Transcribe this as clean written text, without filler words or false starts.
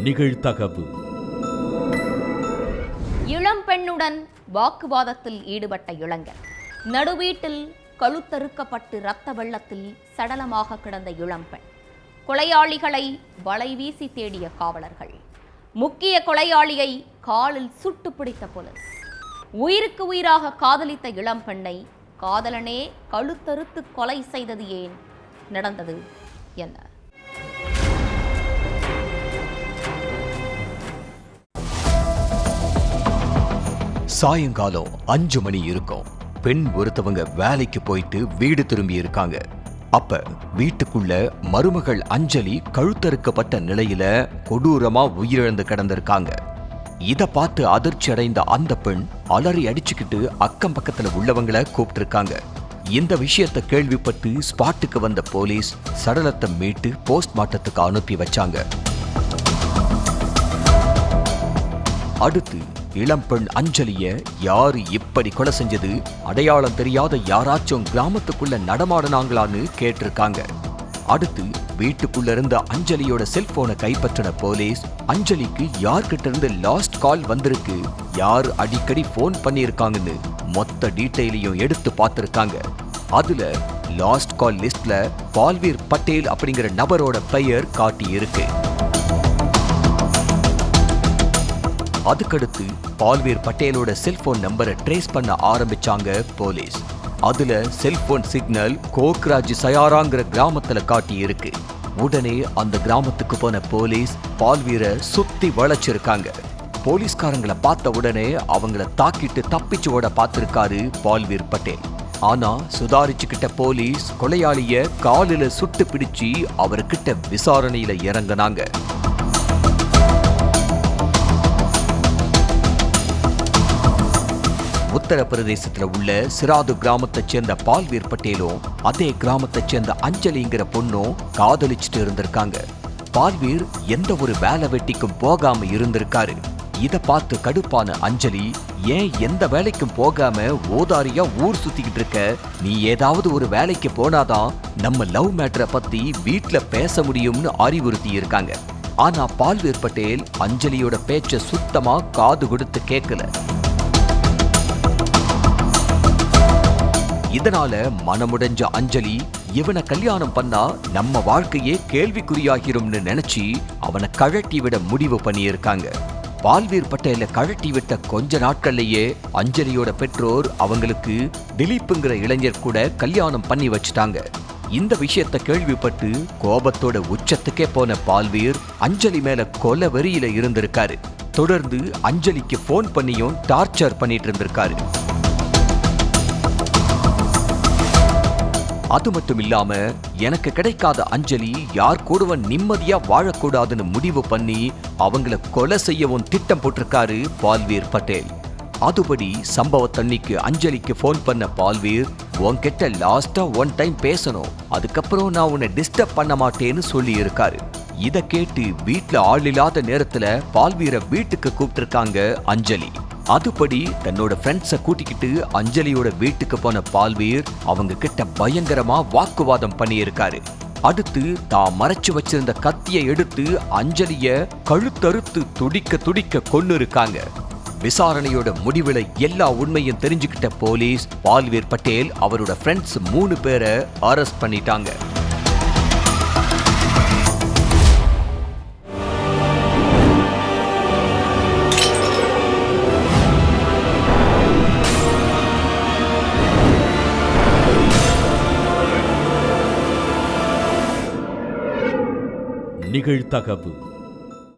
நிகழ்தகவு. இளம் பெண்ணுடன் வாக்குவாதத்தில் ஈடுபட்ட இளைஞர். நடுவீட்டில் கழுத்தறுக்கப்பட்டு இரத்த வெள்ளத்தில் சடலமாக கிடந்த இளம்பெண். கொலையாளிகளை வலைவீசி தேடிய காவலர்கள். முக்கிய கொலையாளியை காலில் சுட்டு பிடித்த போலீஸ். உயிருக்கு உயிராக காதலித்த இளம்பெண்ணை காதலனே கழுத்தறுத்து கொலை செய்தது ஏன்? நடந்தது என்ன? சாயங்காலம் 5 மணி இருக்கும். பெண் ஒருத்தவங்க வேலைக்கு போயிட்டு வீடு திரும்பி இருக்காங்க. அப்ப வீட்டுக்குள்ள மருமகள் அஞ்சலி கழுத்தறுக்கப்பட்ட நிலையில கொடூரமா உயிரிழந்து கிடந்திருக்காங்க. இத பார்த்து அதிர்ச்சி அடைந்த அந்த பெண் அலறி அடிச்சுக்கிட்டு அக்கம் பக்கத்துல உள்ளவங்களை கூப்பிட்டிருக்காங்க. இந்த விஷயத்தை கேள்விப்பட்டு ஸ்பாட்டுக்கு வந்த போலீஸ் சடலத்தை மீட்டு போஸ்ட்மார்ட்டத்துக்கு அனுப்பி வச்சாங்க. அடுத்து இளம்பெண் அஞ்சலிய யாரு இப்படி கொலை செஞ்சது, அடையாளம் தெரியாத யாராச்சும் கிராமத்துக்குள்ள நடமாடினாங்களான்னு கேட்டிருக்காங்க. அடுத்து வீட்டுக்குள்ள இருந்த அஞ்சலியோட செல்போனை கைப்பற்றின போலீஸ் அஞ்சலிக்கு யார்கிட்ட இருந்து லாஸ்ட் கால் வந்திருக்கு, யார் அடிக்கடி போன் பண்ணியிருக்காங்கன்னு மொத்த டீட்டெயிலையும் எடுத்து பார்த்திருக்காங்க. அதுல லாஸ்ட் கால் லிஸ்ட்ல பால்வீர் பட்டேல் அப்படிங்கிற நபரோட பெயர் காட்டி இருக்கு. அதுக்கடுத்து பால்வீர் பட்டேலோட செல்போன் நம்பரை ட்ரேஸ் பண்ண ஆரம்பிச்சாங்க போலீஸ். அதுல செல்போன் சிக்னல் கோக்ராஜ் சயாராங்கிற கிராமத்துல காட்டி இருக்கு. உடனே அந்த கிராமத்துக்கு போன போலீஸ் பால்வீரை சுத்தி வளைச்சிருக்காங்க. போலீஸ்காரங்களை பார்த்த உடனே அவங்கள தாக்கிட்டு தப்பிச்சு ஓட பார்த்திருக்காரு பால்வீர் பட்டேல். ஆனா சுதாரிச்சுக்கிட்ட போலீஸ் கொலையாளிய காலில சுட்டு பிடிச்சு அவர்கிட்ட விசாரணையில இறங்கினாங்க. உத்தரப்பிரதேசத்துல உள்ள சிராது கிராமத்தை சேர்ந்த பால்வீர் பட்டேலும் அதே கிராமத்தை சேர்ந்த அஞ்சலிங்கிற பொண்ணும் காதலிச்சுட்டு இருந்திருக்காங்க. பால்வீர் எந்த ஒரு வேலை வெட்டிக்கும் போகாம இருந்திருக்காரு. இத பார்த்து கடுப்பான அஞ்சலி, ஏன் எந்த வேலைக்கும் போகாம ஓதாரியா ஊர் சுத்திக்கிட்டு இருக்க, நீ ஏதாவது ஒரு வேலைக்கு போனாதான் நம்ம லவ் மேட்டரை பத்தி வீட்டுல பேச முடியும்னு அறிவுறுத்தி இருக்காங்க. ஆனா பால்வீர் பட்டேல் அஞ்சலியோட பேச்ச சுத்தமா காது கொடுத்து கேட்கல. இதனால மனமுடைஞ்ச அஞ்சலி இவனை கல்யாணம் பண்ணா நம்ம வாழ்க்கையே கேள்விக்குறியாகிரும்னு நினைச்சு அவனை கழட்டி விட முடிவு பண்ணியிருக்காங்க. பால்வீர் பட்டேல கழட்டி விட்ட கொஞ்ச நாட்கள்லயே அஞ்சலியோட பெற்றோர் அவங்களுக்கு திலீப்புங்கிற இளைஞர் கூட கல்யாணம் பண்ணி வச்சுட்டாங்க. இந்த விஷயத்தை கேள்விப்பட்டு கோபத்தோட உச்சத்துக்கே போன பால்வீர் அஞ்சலி மேல கொலை வெறியில இருந்திருக்காரு. தொடர்ந்து அஞ்சலிக்கு போன் பண்ணியும் டார்ச்சர் பண்ணிட்டு இருந்திருக்காரு. அது மட்டும் இல்லாம எனக்கு கிடைக்காத அஞ்சலி யார் கூடவன் நிம்மதியா வாழக்கூடாதுன்னு முடிவு பண்ணி அவங்கள கொலை செய்யவும் திட்டம் போட்டிருக்காரு பால்வீர் பட்டேல். அதுபடி சம்பவத்தன்னைக்கு அஞ்சலிக்கு போன் பண்ண பால்வீர், உன்கிட்ட லாஸ்டா 1 டைம் பேசணும், அதுக்கப்புறம் நான் உன்னை டிஸ்டர்ப் பண்ண மாட்டேன்னு சொல்லி இருக்காரு. இத கேட்டு வீட்டுல ஆள் இல்லாத நேரத்துல பால்வீரை வீட்டுக்கு கூப்பிட்டிருக்காங்க அஞ்சலி. அதுபடி தன்னோட ஃப்ரெண்ட்ஸை கூட்டிக்கிட்டு அஞ்சலியோட வீட்டுக்கு போன பால்வீர் அவங்க கிட்ட பயங்கரமா வாக்குவாதம் பண்ணியிருக்காரு. அடுத்து தான் மறைச்சு வச்சிருந்த கத்தியை எடுத்து அஞ்சலிய கழுத்தறுத்து துடிக்க துடிக்க கொன்னு இருக்காங்க. விசாரணையோட முடிவுல எல்லா உண்மையும் தெரிஞ்சுக்கிட்ட போலீஸ் பால்வீர் பட்டேல் அவரோட ஃப்ரெண்ட்ஸ் 3 பேரை அரெஸ்ட் பண்ணிட்டாங்க. நிகழ்தகவு.